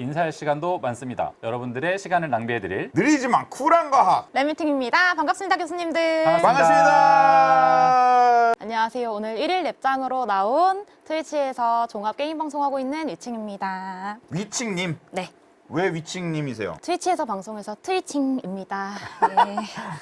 인사할 시간도 많습니다. 여러분들의 시간을 낭비해드릴 느리지만 쿨한 과학. 랩미팅입니다. 반갑습니다, 교수님들. 반갑습니다. 안녕하세요. 오늘 1일 랩장으로 나온 트위치에서 종합 게임 방송하고 있는 위칭입니다. 위칭님. 네. 왜 위칭님이세요? 트위치에서 방송해서 트위칭입니다. 네.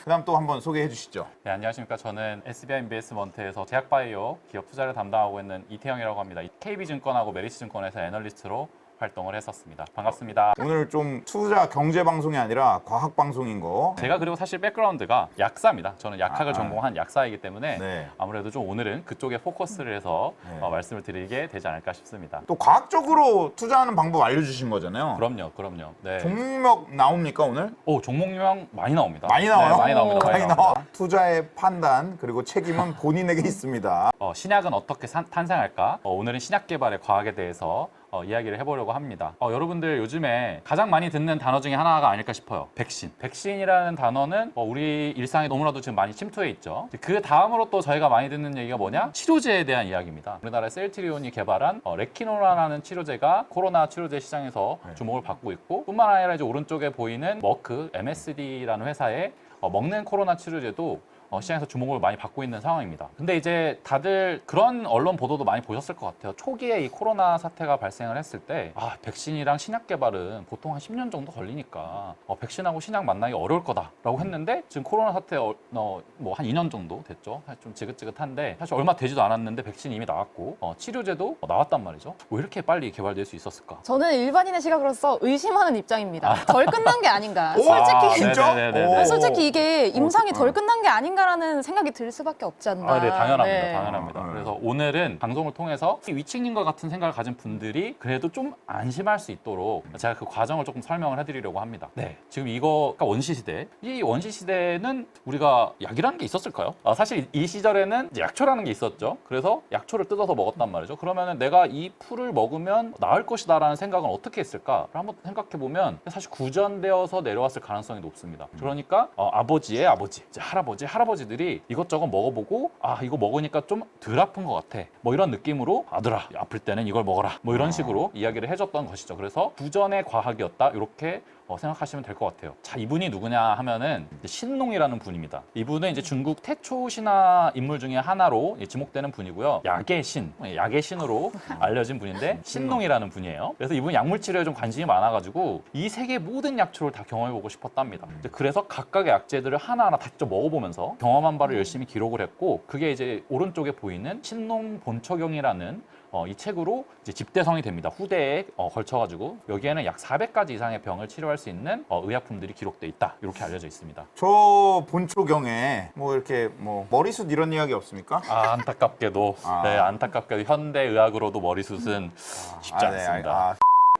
그다음 또 한번 소개해 주시죠. 네, 안녕하십니까. 저는 SBI 인베스트먼트에서 제약바이오 기업 투자를 담당하고 있는 이태영이라고 합니다. KB증권하고 메리츠증권에서 애널리스트로 활동을 했었습니다. 반갑습니다. 오늘 좀 투자 경제 방송이 아니라 과학 방송인 거. 제가 그리고 사실 백그라운드가 약사입니다. 저는 약학을 전공한 약사이기 때문에 네. 아무래도 좀 오늘은 그쪽에 포커스를 해서 네. 말씀을 드리게 되지 않을까 싶습니다. 또 과학적으로 투자하는 방법 알려주신 거잖아요. 그럼요. 네. 종목 나옵니까 오늘? 종목명 많이 나옵니다. 많이 나와요? 네, 많이 나옵니다. 많이 나와. 투자의 판단 그리고 책임은 본인에게 있습니다. 신약은 어떻게 탄생할까? 오늘은 신약 개발의 과학에 대해서 이야기를 해보려고 합니다. 여러분들 요즘에 가장 많이 듣는 단어 중에 하나가 아닐까 싶어요. 백신. 백신이라는 단어는 우리 일상에 너무나도 지금 많이 침투해 있죠. 그 다음으로 또 저희가 많이 듣는 얘기가 뭐냐? 치료제에 대한 이야기입니다. 우리나라 셀트리온이 개발한 레키노라라는 치료제가 코로나 치료제 시장에서 주목을 받고 있고, 뿐만 아니라 이제 오른쪽에 보이는 머크 MSD라는 회사의 먹는 코로나 치료제도 시장에서 주목을 많이 받고 있는 상황입니다. 근데 이제 다들 그런 언론 보도도 많이 보셨을 것 같아요. 초기에 이 코로나 사태가 발생을 했을 때 백신이랑 신약 개발은 보통 한 10년 정도 걸리니까 백신하고 신약 만나기 어려울 거다라고 했는데, 지금 코로나 사태 뭐 한 2년 정도 됐죠. 사실 좀 지긋지긋한데 사실 얼마 되지도 않았는데 백신이 이미 나왔고 치료제도 나왔단 말이죠. 왜 이렇게 빨리 개발될 수 있었을까? 저는 일반인의 시각으로서 의심하는 입장입니다. 덜 끝난 게 아닌가. 오, 솔직히 진짜? 네네네네. 오. 솔직히 이게 임상이 덜 끝난 게 아닌가라는 생각이 들 수밖에 없지 않나. 네, 당연합니다. 네. 당연합니다. 그래서 오늘은 방송을 통해서 위층님과 같은 생각을 가진 분들이 그래도 좀 안심할 수 있도록 제가 그 과정을 조금 설명을 해드리려고 합니다. 네, 지금 이거가 원시시대. 이 원시시대는 우리가 약이라는 게 있었을까요? 사실 이 시절에는 이제 약초라는 게 있었죠. 그래서 약초를 뜯어서 먹었단 말이죠. 그러면은 내가 이 풀을 먹으면 나을 것이다라는 생각은 어떻게 했을까를 한번 생각해 보면 사실 구전되어서 내려왔을 가능성이 높습니다. 그러니까 아버지의 아버지, 이제 할아버지들이 이것저것 먹어보고 이거 먹으니까 좀 덜 아픈 것 같아, 뭐 이런 느낌으로 아들아 아플 때는 이걸 먹어라, 뭐 이런 식으로 이야기를 해줬던 것이죠. 그래서 구전의 과학이었다, 이렇게 생각하시면 될 것 같아요. 자, 이분이 누구냐 하면은 신농이라는 분입니다. 이분은 이제 중국 태초 신화 인물 중에 하나로 지목되는 분이고요. 약의 신으로 알려진 분인데 신농이라는 분이에요. 그래서 이분이 약물 치료에 좀 관심이 많아가지고 이 세계 모든 약초를 다 경험해보고 싶었답니다. 그래서 각각의 약재들을 하나하나 다 직접 먹어보면서 경험한 바를 열심히 기록을 했고, 그게 이제 오른쪽에 보이는 신농 본초경이라는 이 책으로 이제 집대성이 됩니다. 후대에 걸쳐가지고 여기에는 약 400가지 이상의 병을 치료할 수 있는 의약품들이 기록돼 있다, 이렇게 알려져 있습니다. 저 본초경에 뭐 이렇게 뭐 머리숱 이런 이야기 없습니까? 안타깝게도 네, 안타깝게도 현대 의학으로도 머리숱은 쉽지 않습니다.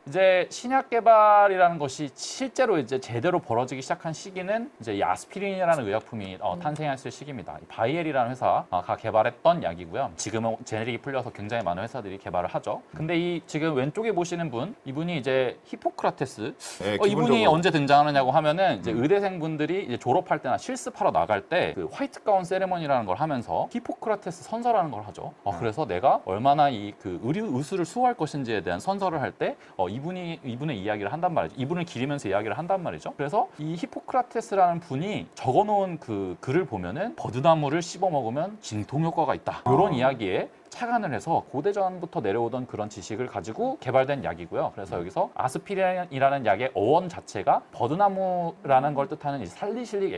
이제 신약 개발이라는 것이 실제로 이제 제대로 벌어지기 시작한 시기는 이제 이 아스피린이라는 의약품이 탄생했을 시기입니다. 바이엘이라는 회사가 개발했던 약이고요. 지금은 제네릭이 풀려서 굉장히 많은 회사들이 개발을 하죠. 근데 이 지금 왼쪽에 보시는 분, 이분이 이제 히포크라테스. 네, 이분이 기본적으로. 언제 등장하느냐고 하면은 이제 의대생분들이 이제 졸업할 때나 실습하러 나갈 때 그 화이트 가운 세레머니라는 걸 하면서 히포크라테스 선서라는 걸 하죠. 그래서 내가 얼마나 이 그 의술을 수호할 것인지에 대한 선서를 할 때 이분의 이야기를 한단 말이죠. 이분을 기리면서 이야기를 한단 말이죠. 그래서 이 히포크라테스라는 분이 적어놓은 그 글을 보면은 버드나무를 씹어 먹으면 진통 효과가 있다, 이런 이야기에 착안을 해서 고대전부터 내려오던 그런 지식을 가지고 개발된 약이고요. 그래서 여기서 아스피린이라는 약의 어원 자체가 버드나무라는 걸 뜻하는 이 살리실릭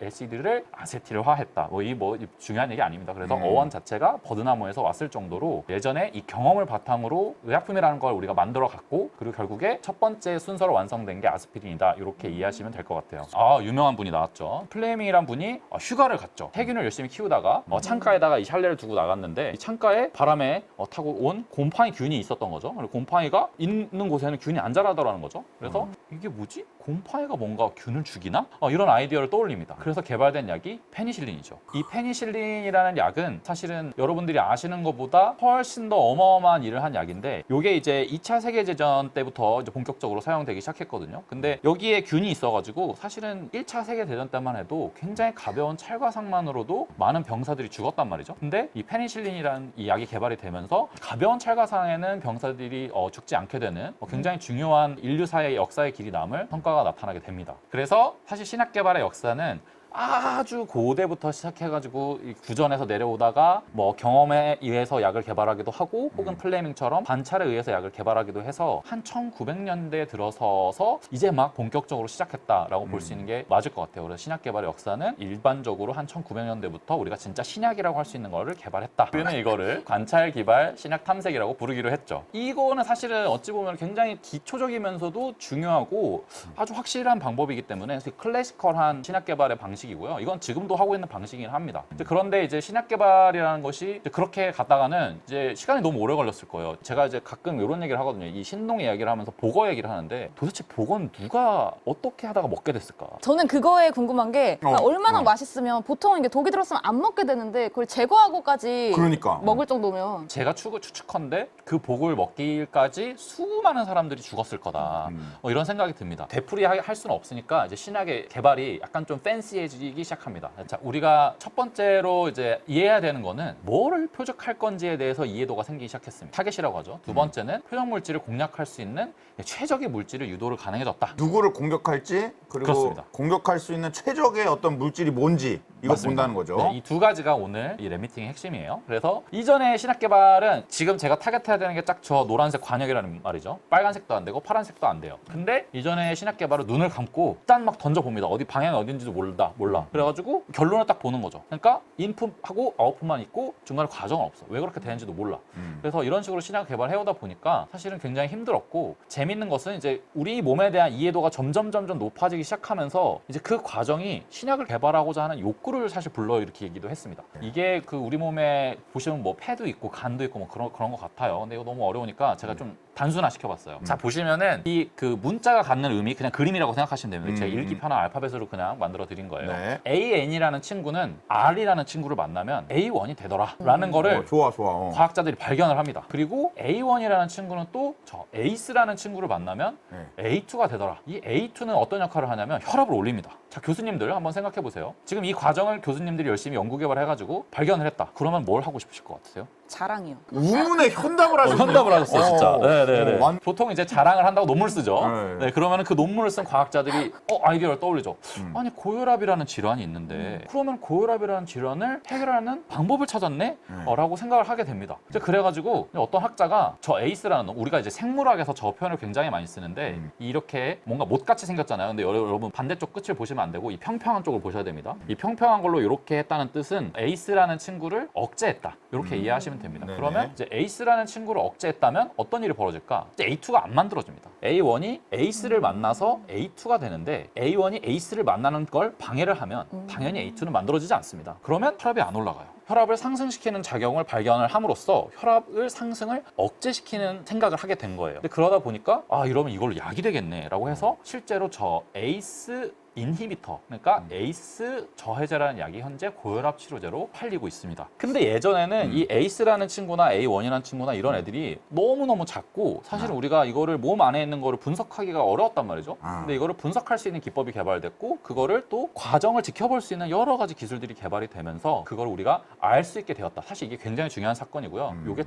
애시드를 아세틸화했다. 뭐 중요한 얘기 아닙니다. 그래서 어원 자체가 버드나무에서 왔을 정도로 예전에 이 경험을 바탕으로 의약품이라는 걸 우리가 만들어 갔고, 그리고 결국에 첫 번째 순서로 완성된 게 아스피린이다, 이렇게 이해하시면 될 것 같아요. 유명한 분이 나왔죠. 플레밍이란 분이 휴가를 갔죠. 세균을 열심히 키우다가 창가에다가 이 샬레를 두고 나갔는데, 이 창가에 바람에 타고 온 곰팡이 균이 있었던 거죠. 그리고 곰팡이가 있는 곳에는 균이 안 자라더라는 거죠. 그래서 이게 뭐지? 곰팡이가 뭔가 균을 죽이나? 이런 아이디어를 떠올립니다. 그래서 개발된 약이 페니실린이죠. 이 페니실린이라는 약은 사실은 여러분들이 아시는 것보다 훨씬 더 어마어마한 일을 한 약인데 이게 이제 2차 세계대전 때부터 이제 본격적으로 사용되기 시작했거든요. 근데 여기에 균이 있어가지고 사실은 1차 세계대전 때만 해도 굉장히 가벼운 찰과상만으로도 많은 병사들이 죽었단 말이죠. 근데 이 페니실린이라는 이 약이 개발이 되면서 가벼운 찰과상에는 병사들이 죽지 않게 되는 굉장히 중요한 인류사의 역사의 길이 남을 성과가 나타나게 됩니다. 그래서 사실 신약 개발의 역사는 아주 고대부터 시작해가지고 이 구전에서 내려오다가 뭐 경험에 의해서 약을 개발하기도 하고 혹은 플레밍처럼 관찰에 의해서 약을 개발하기도 해서 한 1900년대에 들어서서 이제 막 본격적으로 시작했다라고 볼 수 있는 게 맞을 것 같아요. 그래서 신약 개발의 역사는 일반적으로 한 1900년대부터 우리가 진짜 신약이라고 할 수 있는 거를 개발했다. 우리는 이거를 관찰 기발 신약 탐색이라고 부르기로 했죠. 이거는 사실은 어찌 보면 굉장히 기초적이면서도 중요하고 아주 확실한 방법이기 때문에 클래시컬한 신약 개발의 방식이고요. 이건 지금도 하고 있는 방식이긴 합니다. 그런데 이제 신약 개발이라는 것이 이제 그렇게 갔다가는 이제 시간이 너무 오래 걸렸을 거예요. 제가 이제 가끔 이런 얘기를 하거든요. 이 신농 이야기를 하면서 복어 얘기를 하는데 도대체 복어는 누가 어떻게 하다가 먹게 됐을까? 저는 그거에 궁금한 게 얼마나 맛있으면 보통 이게 독이 들었으면 안 먹게 되는데 그걸 제거하고까지 그러니까. 먹을 정도면 제가 추측컨대 그 복을 먹기까지 수많은 사람들이 죽었을 거다. 이런 생각이 듭니다. 되풀이 할 수는 없으니까 이제 신약의 개발이 약간 좀 팬시해지기 시작합니다. 자, 우리가 첫 번째로 이제 이해해야 되는 거는 뭐를 표적할 건지에 대해서 이해도가 생기기 시작했습니다. 타겟이라고 하죠. 두 번째는 표적 물질을 공략할 수 있는 최적의 물질을 유도를 가능해졌다. 누구를 공격할지 그리고 그렇습니다. 공격할 수 있는 최적의 어떤 물질이 뭔지 이거 맞습니다. 본다는 거죠. 네, 이 두 가지가 오늘 이 랩미팅의 핵심이에요. 그래서 이전의 신약 개발은 지금 제가 타겟해야 되는 게 딱 저 노란색 관역이라는 말이죠. 빨간색도 안 되고 파란색도 안 돼요. 근데 이전의 신약 개발은 눈을 감고 일단 막 던져봅니다. 어디 방향이 어딘지도 몰라. 그래가지고 결론을 딱 보는 거죠. 그러니까 인풋하고 아웃풋만 있고 중간에 과정은 없어. 왜 그렇게 되는지도 몰라. 그래서 이런 식으로 신약 개발해오다 보니까 사실은 굉장히 힘들었고 재밌는 것은 이제 우리 몸에 대한 이해도가 점점 높아지기 시작하면서 이제 그 과정이 신약을 개발하고자 하는 욕구를 사실 불러일으키기도 했습니다. 이게 그 우리 몸에 보시면 뭐 폐도 있고 간도 있고 뭐 그런 것 같아요. 근데 이거 너무 어려우니까 제가 좀 단순화 시켜봤어요. 자, 보시면은 이 그 문자가 갖는 의미 그냥 그림이라고 생각하시면 됩니다. 제가 읽기 편한 알파벳으로 그냥 만들어 드린 거예요. 네. AN이라는 친구는 R이라는 친구를 만나면 A1이 되더라 라는 거를 좋아. 과학자들이 발견을 합니다. 그리고 A1이라는 친구는 또 저 에이스라는 친구를 만나면 A2가 되더라. 이 A2는 어떤 역할을 하냐면 혈압을 올립니다. 자, 교수님들 한번 생각해 보세요. 지금 이 과정을 교수님들이 열심히 연구 개발해가지고 발견을 했다. 그러면 뭘 하고 싶으실 것 같으세요? 자랑이요. 우문의 현답을 하셨네요. 현답을 하셨어요, 진짜. 네네네. 완- 보통 이제 자랑을 한다고 논문 쓰죠. 네. 네, 그러면은 그 논문을 쓴 과학자들이 아이디어를 떠올리죠. 아니, 고혈압이라는 질환이 있는데 그러면 고혈압이라는 질환을 해결하는 방법을 찾았네? 라고 생각을 하게 됩니다. 이제 그래가지고 어떤 학자가 저 에이스라는 놈, 우리가 이제 생물학에서 저 표현을 굉장히 많이 쓰는데 이렇게 뭔가 못같이 생겼잖아요. 근데 여러분 반대쪽 끝을 보시면 안 되고 이 평평한 쪽을 보셔야 됩니다. 이 평평한 걸로 이렇게 했다는 뜻은 에이스라는 친구를 억제했다. 이렇게 이해하시면 됩니다. 네네. 그러면 이제 에이스라는 친구를 억제했다면 어떤 일이 벌어질까? 이제 A2가 안 만들어집니다. A1이 에이스를 만나서 A2가 되는데 A1이 에이스를 만나는 걸 방해를 하면 당연히 A2는 만들어지지 않습니다. 그러면 혈압이 안 올라가요. 혈압을 상승시키는 작용을 발견을 함으로써 혈압을 상승을 억제시키는 생각을 하게 된 거예요. 근데 그러다 보니까 이러면 이걸로 약이 되겠네 라고 해서 실제로 저 에이스 인히비터, 그러니까 에이스 저해제라는 약이 현재 고혈압 치료제로 팔리고 있습니다. 근데 예전에는 이 에이스라는 친구나 A1이라는 친구나 이런 애들이 너무너무 작고 사실은 우리가 이거를 몸 안에 있는 거를 분석하기가 어려웠단 말이죠. 근데 이거를 분석할 수 있는 기법이 개발됐고 그거를 또 과정을 지켜볼 수 있는 여러 가지 기술들이 개발이 되면서 그걸 우리가 알 수 있게 되었다. 사실 이게 굉장히 중요한 사건이고요. 이게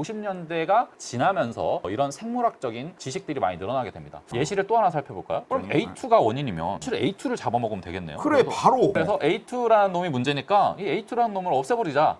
1950년대가 지나면서 이런 생물학적인 지식들이 많이 늘어나게 됩니다. 예시를 또 하나 살펴볼까요? 그럼 A2가 원인이면 사실 A2를 잡아먹으면 되겠네요. 그래 바로. 그래서 A2라는 놈이 문제니까 이 A2라는 놈을 없애버리자.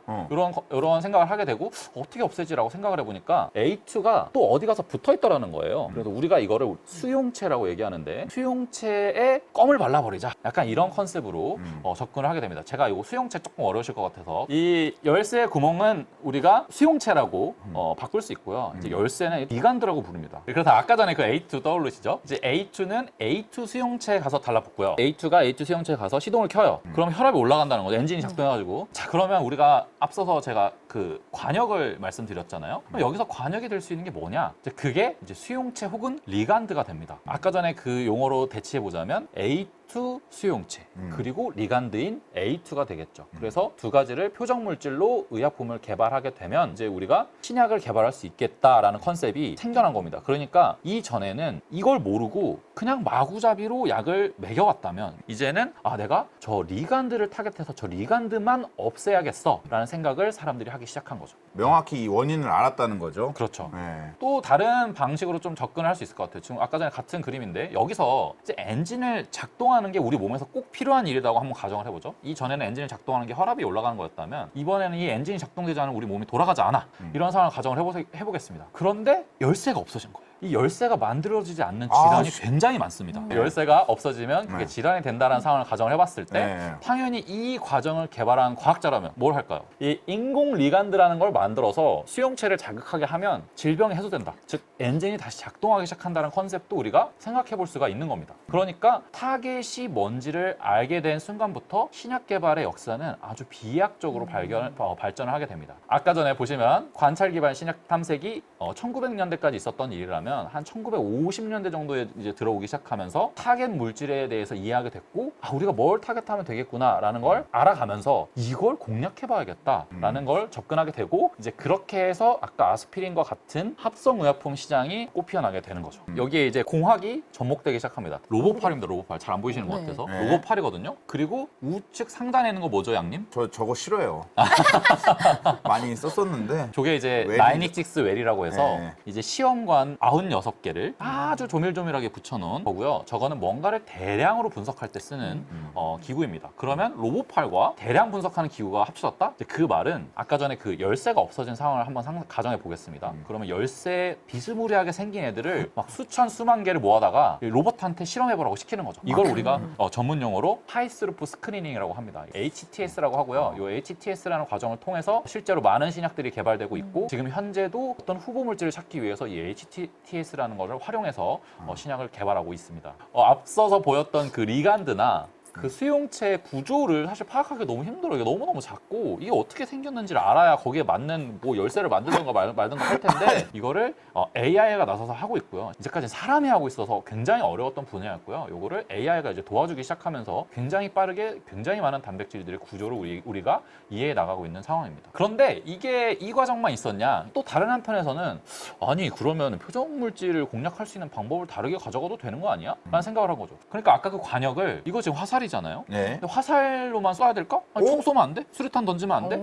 이런 생각을 하게 되고 어떻게 없애지라고 생각을 해보니까 A2가 또 어디 가서 붙어있더라는 거예요. 그래서 우리가 이거를 수용체라고 얘기하는데 수용체에 껌을 발라버리자. 약간 이런 컨셉으로 접근을 하게 됩니다. 제가 이거 수용체 조금 어려우실 것 같아서 이 열쇠의 구멍은 우리가 수용체라고 바꿀 수 있고요. 이제 열쇠는 리간드라고 부릅니다. 그래서 아까 전에 그 A2 떠오르시죠? 이제 A2는 A2 수용체에 가서 달라붙어요. 붙고요. A2가 A2 수용체에 가서 시동을 켜요. 그럼 혈압이 올라간다는 거죠. 엔진이 작동해가지고. 자, 그러면 우리가 앞서서 제가 그 관역을 말씀드렸잖아요. 그럼 여기서 관역이 될 수 있는 게 뭐냐? 이제 그게 이제 수용체 혹은 리간드가 됩니다. 아까 전에 그 용어로 대치해 보자면 A2 수용체 그리고 리간드인 A2가 되겠죠. 그래서 두 가지를 표적 물질로 의약품을 개발하게 되면 이제 우리가 신약을 개발할 수 있겠다라는 컨셉이 생겨난 겁니다. 그러니까 이전에는 이걸 모르고 그냥 마구잡이로 약을 매겨왔다면 이제는 아, 내가 저 리간드를 타겟해서 저 리간드만 없애야겠어 라는 생각을 사람들이 하기 시작한 거죠. 명확히 이 원인을 알았다는 거죠. 그렇죠. 네. 또 다른 방식으로 좀 접근을 할 수 있을 것 같아요. 지금 아까 전에 같은 그림인데 여기서 이제 엔진을 작동하는 게 우리 몸에서 꼭 필요한 일이라고 한번 가정을 해보죠. 이전에는 엔진을 작동하는 게 혈압이 올라가는 거였다면 이번에는 이 엔진이 작동되지 않으면 우리 몸이 돌아가지 않아. 이런 상황을 가정을 해보겠습니다. 그런데 열쇠가 없어진 거예요. 이 열쇠가 만들어지지 않는 질환이 굉장히 많습니다. 열쇠가 없어지면 그게 질환이 된다는 상황을 가정을 해봤을 때 당연히 이 과정을 개발한 과학자라면 뭘 할까요? 이 인공 리간드라는 걸 만들어서 수용체를 자극하게 하면 질병이 해소된다. 즉 엔진이 다시 작동하기 시작한다는 컨셉도 우리가 생각해 볼 수가 있는 겁니다. 그러니까 타겟이 뭔지를 알게 된 순간부터 신약 개발의 역사는 아주 비약적으로 발전을 하게 됩니다. 아까 전에 보시면 관찰 기반 신약 탐색이 1900년대까지 있었던 일이라면 한 1950년대 정도에 이제 들어오기 시작하면서 타겟 물질에 대해서 이해하게 됐고 아, 우리가 뭘 타겟하면 되겠구나라는 걸 알아가면서 이걸 공략해봐야겠다라는 걸 접근하게 되고 이제 그렇게 해서 아까 아스피린과 같은 합성의약품 시장이 꽃피어나게 되는 거죠. 여기에 이제 공학이 접목되기 시작합니다. 로보팔입니다. 로보팔. 잘 안 보이시는 것 같아서. 네. 로보팔이거든요. 그리고 우측 상단에 있는 거 뭐죠, 양님? 저거 싫어요. 많이 썼었는데. 저게 이제 웰이- 나인익식스 웰이라고 해서 네. 이제 시험관 96개를 아주 조밀조밀하게 붙여놓은 거고요. 저거는 뭔가를 대량으로 분석할 때 쓰는 기구입니다. 그러면 로보팔과 대량 분석하는 기구가 합쳐졌다? 이제 그 말은 아까 전에 그 열쇠가 없어진 상황을 한번 가정해 보겠습니다. 그러면 열쇠 비스무리하게 생긴 애들을 막 수천 수만 개를 모아다가 로봇한테 실험해보라고 시키는 거죠. 이걸 우리가 전문 용어로 하이스루프 스크리닝이라고 합니다. HTS라고 하고요. 이 HTS라는 과정을 통해서 실제로 많은 신약들이 개발되고 있고 지금 현재도 어떤 후보 물질을 찾기 위해서 이 HTS라는 것을 활용해서 신약을 개발하고 있습니다. 앞서서 보였던 그 리간드나 그 수용체 구조를 사실 파악하기 너무 힘들어요. 이게 너무너무 작고 이게 어떻게 생겼는지를 알아야 거기에 맞는 뭐 열쇠를 만들던가 말든가 할 텐데 이거를 AI가 나서서 하고 있고요. 이제까지 사람이 하고 있어서 굉장히 어려웠던 분야였고요. 이거를 AI가 이제 도와주기 시작하면서 굉장히 빠르게 굉장히 많은 단백질들의 구조를 우리가 이해해 나가고 있는 상황입니다. 그런데 이게 이 과정만 있었냐? 또 다른 한편에서는 아니 그러면 표적 물질을 공략할 수 있는 방법을 다르게 가져가도 되는 거 아니야? 라는 생각을 한 거죠. 그러니까 아까 그 관역을 이거 지금 화살이잖아요. 네. 근데 화살로만 쏴야 될까? 아니, 총 쏘면 안 돼? 수류탄 던지면 안 돼?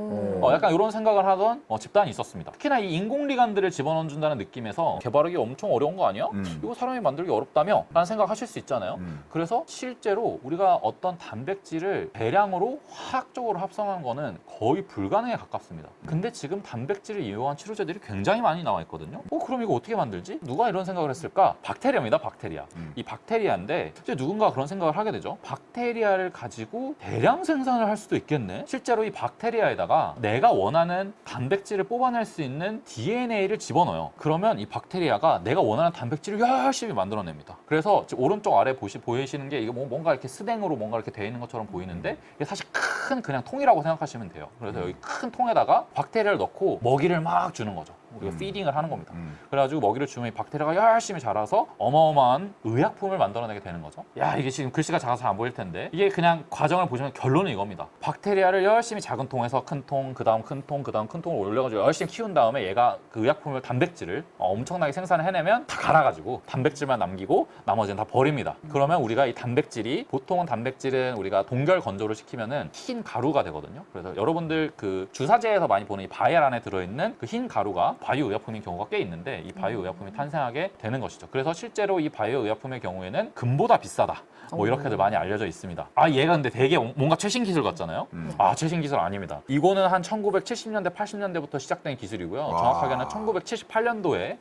약간 이런 생각을 하던 집단이 있었습니다. 특히나 이 인공리간드를 집어넣어준다는 느낌에서 개발하기 엄청 어려운 거 아니야? 이거 사람이 만들기 어렵다며? 라는 생각 하실 수 있잖아요. 그래서 실제로 우리가 어떤 단백질을 대량으로 화학적으로 합성한 거는 거의 불가능에 가깝습니다. 근데 지금 단백질을 이용한 치료제들이 굉장히 많이 나와 있거든요. 그럼 이거 어떻게 만들지? 누가 이런 생각을 했을까? 박테리아입니다. 박테리아. 이 박테리아인데 이제 누군가 그런 생각을 하게 되죠. 박테리아를 가지고 대량 생산을 할 수도 있겠네. 실제로 이 박테리아에다가 내가 원하는 단백질을 뽑아낼 수 있는 DNA를 집어넣어요. 그러면 이 박테리아가 내가 원하는 단백질을 열심히 만들어냅니다. 그래서 지금 오른쪽 아래 보이시는 게 이게 뭔가 이렇게 스댕으로 뭔가 이렇게 되어 있는 것처럼 보이는데 이게 사실 큰 그냥 통이라고 생각하시면 돼요. 그래서 여기 큰 통에다가 박테리아를 넣고 먹이를 막 주는 거죠. 우리가 피딩을 하는 겁니다. 그래가지고 먹이를 주면 이 박테리아가 열심히 자라서 어마어마한 의약품을 만들어내게 되는 거죠. 야, 이게 지금 글씨가 작아서 잘 안 보일 텐데 이게 그냥 과정을 보시면 결론은 이겁니다. 박테리아를 열심히 작은 통에서 큰 통, 그 다음 큰 통, 그 다음 큰 통을 올려가지고 열심히 키운 다음에 얘가 그 의약품을 단백질을 엄청나게 생산을 해내면 다 갈아가지고 단백질만 남기고 나머지는 다 버립니다. 그러면 우리가 이 단백질이 보통은 단백질은 우리가 동결 건조를 시키면은 흰 가루가 되거든요. 그래서 여러분들 그 주사제에서 많이 보는 이 바이알 안에 들어있는 그 흰 가루가 바이오 의약품인 경우가 꽤 있는데 이 바이오 의약품이 탄생하게 되는 것이죠. 그래서 실제로 이 바이오 의약품의 경우에는 금보다 비싸다. 뭐 이렇게들 많이 알려져 있습니다. 아, 얘가 근데 되게 뭔가 최신 기술 같잖아요. 아, 최신 기술 아닙니다. 이거는 한 1970년대, 80년대부터 시작된 기술이고요. 정확하게는 1978년도에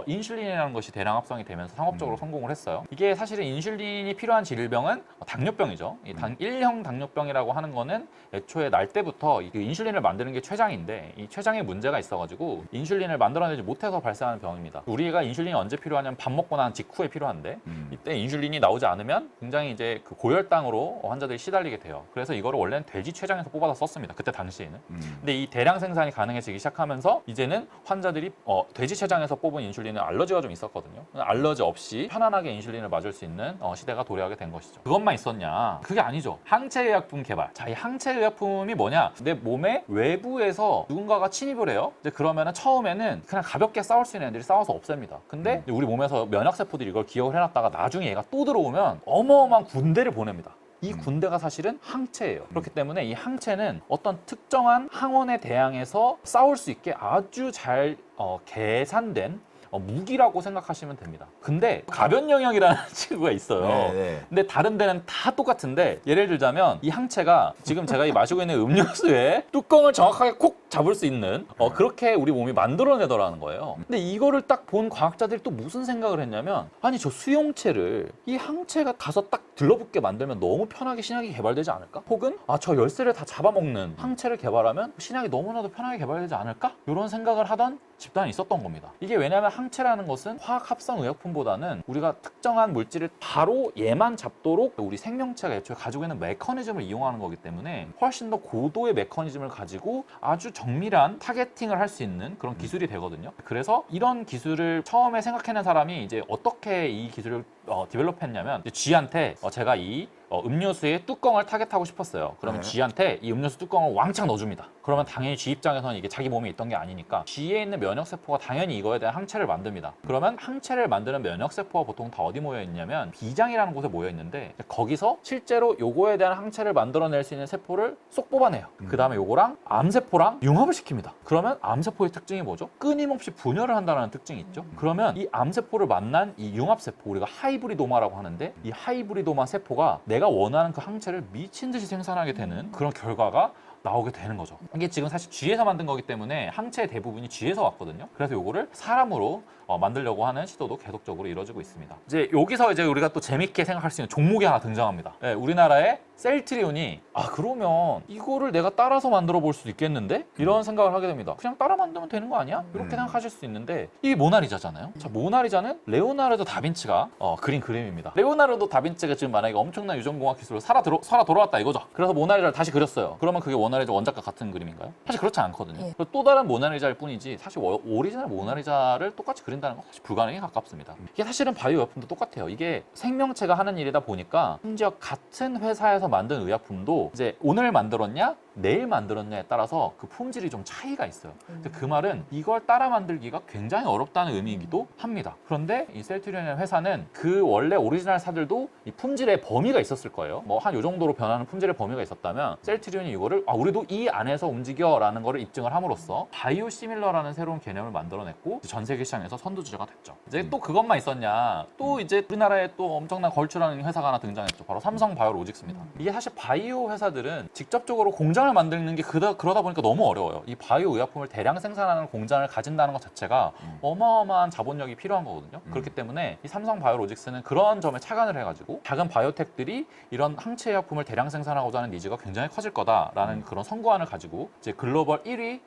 인슐린이라는 것이 대량 합성이 되면서 상업적으로 성공을 했어요. 이게 사실은 인슐린이 필요한 질병은 당뇨병이죠. 이 1형 당뇨병이라고 하는 거는 애초에 날 때부터 이 인슐린을 만드는 게 췌장인데 이 췌장에 문제가 있어가지고 인슐린을 인슐린을 만들어내지 못해서 발생하는 병입니다. 우리가 인슐린이 언제 필요하냐면 밥 먹고 난 직후에 필요한데 이때 인슐린이 나오지 않으면 굉장히 이제 그 고혈당으로 환자들이 시달리게 돼요. 그래서 이거를 원래는 돼지 췌장에서 뽑아서 썼습니다. 그때 당시에는. 근데 이 대량 생산이 가능해지기 시작하면서 이제는 환자들이 돼지 췌장에서 뽑은 인슐린은 알러지가 좀 있었거든요. 알러지 없이 편안하게 인슐린을 맞을 수 있는 시대가 도래하게 된 것이죠. 그것만 있었냐? 그게 아니죠. 항체의약품 개발. 자, 이 항체의약품이 뭐냐? 내 몸의 외부에서 누군가가 침입을 해요. 이제 그러면은 처음에는 그냥 가볍게 싸울 수 있는 애들이 싸워서 없앱니다. 근데 우리 몸에서 면역세포들이 이걸 기억을 해놨다가 나중에 얘가 또 들어오면 어마어마한 군대를 보냅니다. 이 군대가 사실은 항체예요. 그렇기 때문에 이 항체는 어떤 특정한 항원에 대항해서 싸울 수 있게 아주 잘 계산된 무기라고 생각하시면 됩니다. 근데 가변 영역이라는 친구가 있어요. 네. 근데 다른 데는 다 똑같은데 예를 들자면 이 항체가 지금 제가 이 마시고 있는 음료수에 뚜껑을 정확하게 콕 잡을 수 있는 그렇게 우리 몸이 만들어내더라는 거예요. 근데 이거를 딱 본 과학자들이 또 무슨 생각을 했냐면 아니 저 수용체를 이 항체가 가서 딱 들러붙게 만들면 너무 편하게 신약이 개발되지 않을까? 혹은 저 열쇠를 다 잡아먹는 항체를 개발하면 신약이 너무나도 편하게 개발되지 않을까? 이런 생각을 하던 집단이 있었던 겁니다. 이게 왜냐하면 항체라는 것은 화학 합성 의약품보다는 우리가 특정한 물질을 바로 얘만 잡도록 우리 생명체가 애초에 가지고 있는 메커니즘을 이용하는 거기 때문에 훨씬 더 고도의 메커니즘을 가지고 아주 정밀한 타겟팅을 할 수 있는 그런 기술이 되거든요. 그래서 이런 기술을 처음에 생각해낸 사람이 이제 어떻게 이 기술을 디벨롭했냐면 G한테 제가 이 음료수의 뚜껑을 타겟하고 싶었어요. 그러면 G한테 이 음료수 뚜껑을 왕창 넣어줍니다. 그러면 당연히 G 입장에서는 이게 자기 몸에 있던 게 아니니까 G에 있는 면역세포가 당연히 이거에 대한 항체를 만듭니다. 그러면 항체를 만드는 면역세포가 보통 다 어디 모여 있냐면 비장이라는 곳에 모여 있는데 거기서 실제로 요거에 대한 항체를 만들어낼 수 있는 세포를 쏙 뽑아내요. 그 다음에 요거랑 암세포랑 융합을 시킵니다. 그러면 암세포의 특징이 뭐죠? 끊임없이 분열을 한다는 특징이 있죠. 그러면 이 암세포를 만난 이 융합세포, 우리가 하이브리도마라고 하는데 이 하이브리도마 세포가 내가 원하는 그 항체를 미친 듯이 생산하게 되는 그런 결과가 나오게 되는 거죠. 이게 지금 사실 G에서 만든 거기 때문에 항체의 대부분이 G에서 왔거든요. 그래서 요거를 사람으로 만들려고 하는 시도도 계속적으로 이루어지고 있습니다. 이제 여기서 이제 우리가 또 재밌게 생각할 수 있는 종목이 하나 등장합니다. 네, 우리나라의 셀트리온이 그러면 이거를 내가 따라서 만들어 볼 수도 있겠는데? 이런 생각을 하게 됩니다. 그냥 따라 만들면 되는 거 아니야? 이렇게 생각하실 수 있는데 이게 모나리자잖아요. 자, 모나리자는 레오나르도 다빈치가 그린 그림입니다. 레오나르도 다빈치가 지금 만약에 엄청난 유전공학 기술로 살아 돌아왔다 이거죠. 그래서 모나리자를 다시 그렸어요. 그러면 그게 모나리자 원작과 같은 그림인가요? 사실 그렇지 않거든요. 또 다른 모나리자일 뿐이지 사실 오리지널 모나리자를 똑같이 그린다는 건 사실 불가능에 가깝습니다. 이게 사실은 바이오 의약품도 똑같아요. 이게 생명체가 하는 일이다 보니까 심지어 같은 회사에서 만든 의약품도 이제 오늘 만들었냐 내일 만들었냐에 따라서 그 품질이 좀 차이가 있어요. 그 말은 이걸 따라 만들기가 굉장히 어렵다는 의미이기도 합니다. 그런데 이 셀트리온이라는 회사는 그 원래 오리지널사들도 이 품질의 범위가 있었을 거예요. 뭐 한 요 정도로 변하는 품질의 범위가 있었다면 셀트리온이 이거를 우리도 이 안에서 움직여라는 거를 입증을 함으로써 바이오 시밀러라는 새로운 개념을 만들어냈고 전 세계 시장에서 선두주자가 됐죠. 이제 또 그것만 있었냐? 또 이제 우리나라에 또 엄청난 걸출하는 회사가 하나 등장했죠. 바로 삼성 바이오로직스입니다. 이게 사실 바이오 회사들은 직접적으로 공장을 만드는 게 그러다 보니까 너무 어려워요. 이 바이오 의약품을 대량 생산하는 공장을 가진다는 것 자체가 어마어마한 자본력이 필요한 거거든요. 그렇기 때문에 이 삼성 바이오로직스는 그런 점에 착안을 해가지고 작은 바이오텍들이 이런 항체 의약품을 대량 생산하고자 하는 니즈가 굉장히 커질 거다라는 그런 선구안을 가지고 이제 글로벌 1위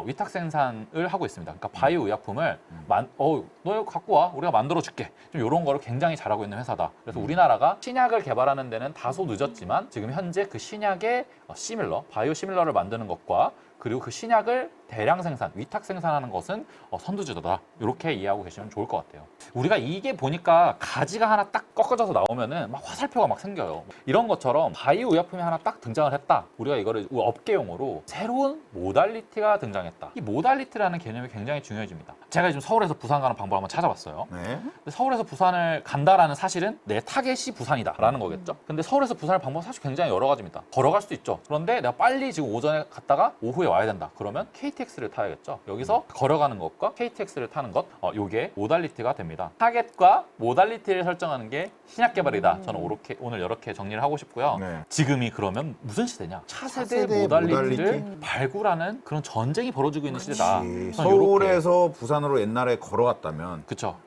위탁 생산을 하고 있습니다. 그러니까 바이오 의약품을 너 이거 갖고 와, 우리가 만들어줄게. 좀 이런 거를 굉장히 잘하고 있는 회사다. 그래서 우리나라가 신약을 개발하는 데는 다소 늦었지만 지금 현재 그 신약의 시밀러, 바이오 시밀러를 만드는 것과 그리고 그 신약을 대량 생산, 위탁 생산하는 것은 선두주자다. 이렇게 이해하고 계시면 좋을 것 같아요. 우리가 이게 보니까 가지가 하나 딱 꺾어져서 나오면은 막 화살표가 막 생겨요. 이런 것처럼 바이오 의약품이 하나 딱 등장을 했다. 우리가 이거를 업계용어로 새로운 모달리티가 등장했다. 이 모달리티라는 개념이 굉장히 중요해집니다. 제가 지금 서울에서 부산 가는 방법을 한번 찾아봤어요. 네. 서울에서 부산을 간다라는 사실은 내 타겟이 부산이다라는 거겠죠. 근데 서울에서 부산을 방법은 사실 굉장히 여러 가지입니다. 걸어갈 수도 있죠. 그런데 내가 빨리 지금 오전에 갔다가 오후에 와야 된다. 그러면 KTX를 타야겠죠. 여기서 걸어가는 것과 KTX를 타는 것, 요게 모달리티가 됩니다. 타겟과 모달리티를 설정하는 게 신약 개발이다. 저는 오늘 이렇게 정리를 하고 싶고요. 네. 지금이 그러면 무슨 시대냐? 차세대 모달리티를 발굴하는 그런 전쟁이 벌어지고 있는 시대다. 서울에서 부산으로 옛날에 걸어갔다면 그렇죠.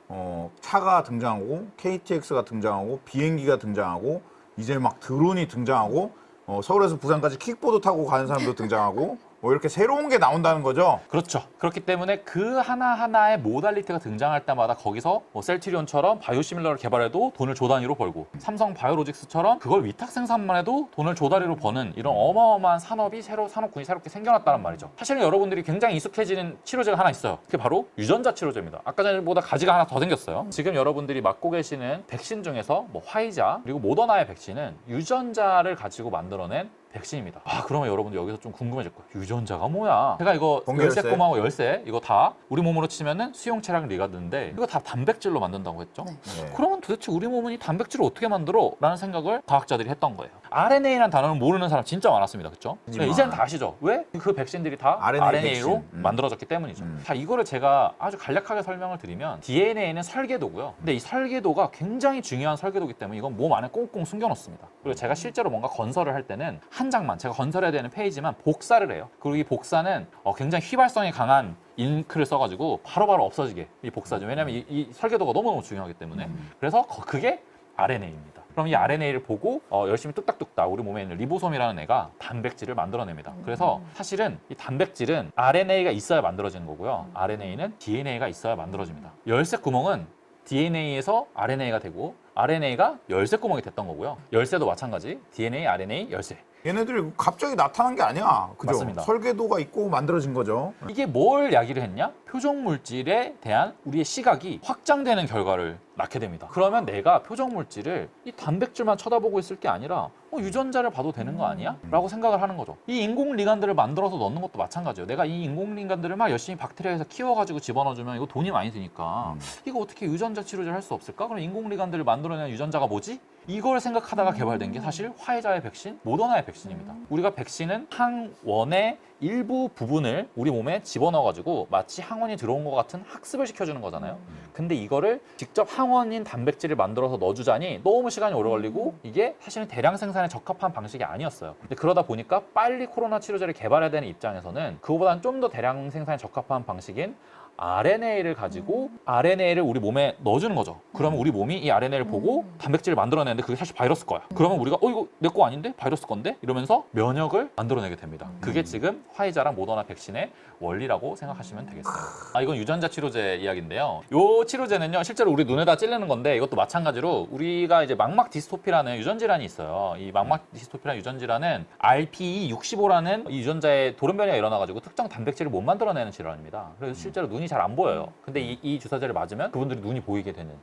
차가 등장하고 KTX가 등장하고 비행기가 등장하고 이제 막 드론이 등장하고 서울에서 부산까지 킥보드 타고 가는 사람도 등장하고 뭐 이렇게 새로운 게 나온다는 거죠. 그렇죠. 그렇기 때문에 그 하나하나의 모달리티가 등장할 때마다 거기서 뭐 셀트리온처럼 바이오시밀러를 개발해도 돈을 조 단위로 벌고 삼성 바이오로직스처럼 그걸 위탁 생산만 해도 돈을 조 단위로 버는 이런 어마어마한 산업이 산업군이 새롭게 생겨났다는 말이죠. 사실은 여러분들이 굉장히 익숙해지는 치료제가 하나 있어요. 그게 바로 유전자 치료제입니다. 아까 전보다 가지가 하나 더 생겼어요. 지금 여러분들이 맞고 계시는 백신 중에서 뭐 화이자 그리고 모더나의 백신은 유전자를 가지고 만들어낸 백신입니다. 아, 그러면 여러분들 여기서 좀 궁금해질 거예요. 유전자가 뭐야? 제가 이거 번개 열쇠. 열쇠꼬마하고 열쇠 이거 다 우리 몸으로 치면은 수용체랑 리가드인데 이거 다 단백질로 만든다고 했죠? 네. 네. 그러면 도대체 우리 몸은 이 단백질을 어떻게 만들어? 라는 생각을 과학자들이 했던 거예요. RNA라는 단어는 모르는 사람 진짜 많았습니다. 그렇죠? 하지만 이제는 다 아시죠? 왜? 그 백신들이 다 RNA RNA로 백신. 만들어졌기 때문이죠. 자, 이거를 제가 아주 간략하게 설명을 드리면 DNA는 설계도고요. 근데 이 설계도가 굉장히 중요한 설계도이기 때문에 이건 몸 안에 꽁꽁 숨겨놓습니다. 그리고 제가 실제로 뭔가 건설을 할 때는 한 장만 제가 건설해야 되는 페이지만 복사를 해요. 그리고 이 복사는 굉장히 휘발성이 강한 잉크를 써가지고 바로바로 없어지게 이 복사죠. 왜냐하면 이 설계도가 너무너무 중요하기 때문에. 그래서 그게 RNA입니다. 그럼 이 RNA를 보고 열심히 뚝딱뚝딱 우리 몸에 있는 리보솜이라는 애가 단백질을 만들어냅니다. 그래서 사실은 이 단백질은 RNA가 있어야 만들어지는 거고요. RNA는 DNA가 있어야 만들어집니다. 열쇠 구멍은 DNA에서 RNA가 되고 RNA가 열쇠 구멍이 됐던 거고요. 열쇠도 마찬가지. DNA, RNA, 열쇠. 얘네들이 갑자기 나타난 게 아니야. 그죠? 맞습니다. 설계도가 있고 만들어진 거죠. 이게 뭘 야기를 했냐? 표적 물질에 대한 우리의 시각이 확장되는 결과를 낳게 됩니다. 그러면 내가 표적 물질을 이 단백질만 쳐다보고 있을 게 아니라 유전자를 봐도 되는 거 아니야? 라고 생각을 하는 거죠. 이 인공 리간들을 만들어서 넣는 것도 마찬가지예요. 내가 이 인공 리간들을 막 열심히 박테리아에서 키워가지고 집어넣어주면 이거 돈이 많이 드니까 이거 어떻게 유전자 치료제를 할 수 없을까? 그럼 인공 리간들을 만들어내는 유전자가 뭐지? 이걸 생각하다가 개발된 게 사실 화이자의 백신, 모더나의 백신입니다. 우리가 백신은 항원의 일부 부분을 우리 몸에 집어넣어가지고 마치 항원이 들어온 것 같은 학습을 시켜주는 거잖아요. 근데 이거를 직접 항원인 단백질을 만들어서 넣어주자니 너무 시간이 오래 걸리고 이게 사실은 대량 생산에 적합한 방식이 아니었어요. 근데 그러다 보니까 빨리 코로나 치료제를 개발해야 되는 입장에서는 그거보다는 좀 더 대량 생산에 적합한 방식인 RNA를 가지고 RNA를 우리 몸에 넣어주는 거죠. 그러면 우리 몸이 이 RNA를 보고 단백질을 만들어내는데 그게 사실 바이러스 거야. 그러면 우리가 이거 내 거 아닌데? 바이러스 건데? 이러면서 면역을 만들어내게 됩니다. 그게 지금 화이자랑 모더나 백신의 원리라고 생각하시면 되겠어요. 이건 유전자 치료제 이야기인데요. 이 치료제는요, 실제로 우리 눈에다 찌르는 건데 이것도 마찬가지로 우리가 이제 망막 디스토피라는 유전질환이 있어요. 이 망막 디스토피라는 유전질환은 RPE65라는 이 유전자의 돌연변이가 일어나가지고 특정 단백질을 못 만들어내는 질환입니다. 그래서 실제로 눈이 잘 안 보여요. 근데 이 주사제를 맞으면 그분들이 눈이 보이게 되는.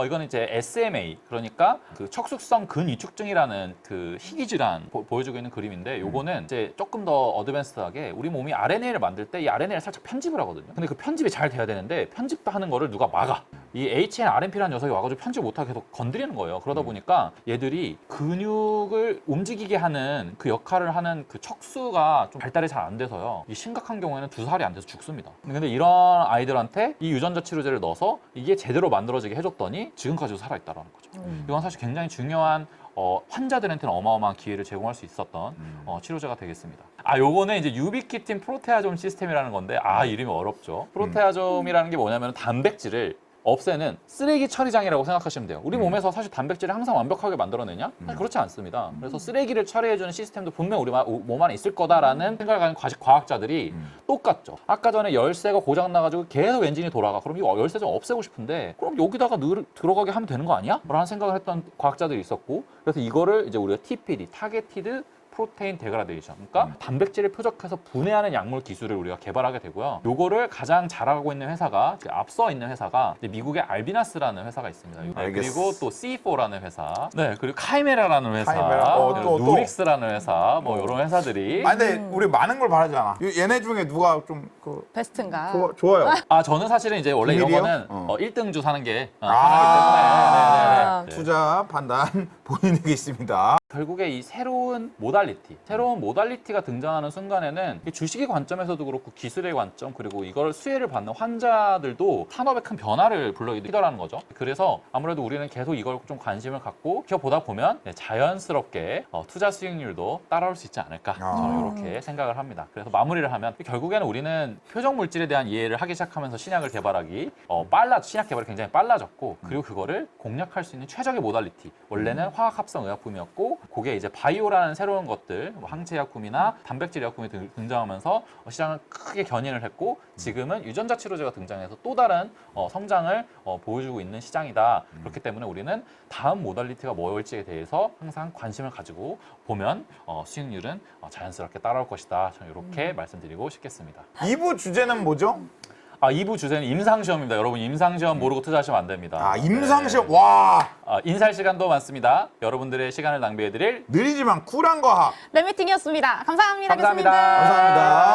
이거는 이제 SMA, 그러니까 그 척수성 근위축증이라는 그 희귀 질환 보여주고 있는 그림인데, 요거는 이제 조금 더 어드밴스드하게 우리 몸이 RNA를 만들 때 이 RNA를 살짝 편집을 하거든요. 근데 그 편집이 잘 돼야 되는데 편집도 하는 거를 누가 막아. 이 HNRMP라는 녀석이 와가지고 편집 못하게 계속 건드리는 거예요. 그러다 보니까 얘들이 근육을 움직이게 하는 그 역할을 하는 그 척수가 좀 발달이 잘 안 돼서요. 이 심각한 경우에는 2살이 안 돼서 죽습니다. 근데 이런 아이들한테 이 유전자 치료제를 넣어서 이게 제대로 만들어지게 해줬더니 지금까지도 살아있다는 거죠. 이건 사실 굉장히 중요한 환자들한테는 어마어마한 기회를 제공할 수 있었던 치료제가 되겠습니다. 요거는 이제 유비키틴 프로테아좀 시스템이라는 건데, 이름이 어렵죠. 프로테아좀이라는 게 뭐냐면 단백질을 없애는 쓰레기 처리장이라고 생각하시면 돼요. 우리 몸에서 사실 단백질을 항상 완벽하게 만들어내냐? 사실 그렇지 않습니다. 그래서 쓰레기를 처리해주는 시스템도 분명 우리 몸 안에 있을 거다라는 생각을 가진 과학자들이 똑같죠. 아까 전에 열쇠가 고장나가지고 계속 엔진이 돌아가. 그럼 이 열쇠 좀 없애고 싶은데 그럼 여기다가 들어가게 하면 되는 거 아니야? 라는 생각을 했던 과학자들이 있었고, 그래서 이거를 이제 우리가 TPD, 타겟티드 프로테인 데그라데이션, 그러니까 단백질을 표적해서 분해하는 약물 기술을 우리가 개발하게 되고요. 요거를 가장 잘하고 있는 회사가, 앞서 있는 회사가 이제 미국의 알비나스라는 회사가 있습니다. 그리고 또 C4라는 회사, 그리고 카이메라라는 회사, 그리고 누릭스라는 회사, 뭐 이런 회사들이. 근데 우리 많은 걸 바라잖아. 얘네 중에 누가 좀 베스트인가? 좋아요. 저는 사실은 이제 원래 이런 비밀이요? 거는 1등주 사는 게 편하기 때문에. 투자 판단 본인에게 있습니다. 결국에 이 새로운 모달리티가 등장하는 순간에는 이 주식의 관점에서도 그렇고 기술의 관점, 그리고 이걸 수혜를 받는 환자들도 산업에 큰 변화를 불러일으키더라는 거죠. 그래서 아무래도 우리는 계속 이걸 좀 관심을 갖고 지켜보다 보면 자연스럽게 투자 수익률도 따라올 수 있지 않을까, 저는 이렇게 생각을 합니다. 그래서 마무리를 하면 결국에는 우리는 표적 물질에 대한 이해를 하기 시작하면서 신약 개발이 굉장히 빨라졌고, 그리고 그거를 공략할 수 있는 최적의 모달리티, 원래는 화학 합성 의약품이었고 그게 이제 바이오라는 새로운 것들, 뭐 항체약품이나 단백질약품이 등장하면서 시장을 크게 견인을 했고 지금은 유전자 치료제가 등장해서 또 다른 성장을 보여주고 있는 시장이다. 그렇기 때문에 우리는 다음 모달리티가 뭘지에 대해서 항상 관심을 가지고 보면 수익률은 자연스럽게 따라올 것이다. 저는 이렇게 말씀드리고 싶겠습니다. 2부 주제는 뭐죠? 2부 주제는 임상시험입니다. 여러분 임상시험 모르고 투자하시면 안 됩니다. 아, 임상시험. 네. 와, 인사할 시간도 많습니다. 여러분들의 시간을 낭비해드릴 느리지만 쿨한 과학. 랩미팅이었습니다. 감사합니다. 감사합니다. 교수님들. 감사합니다.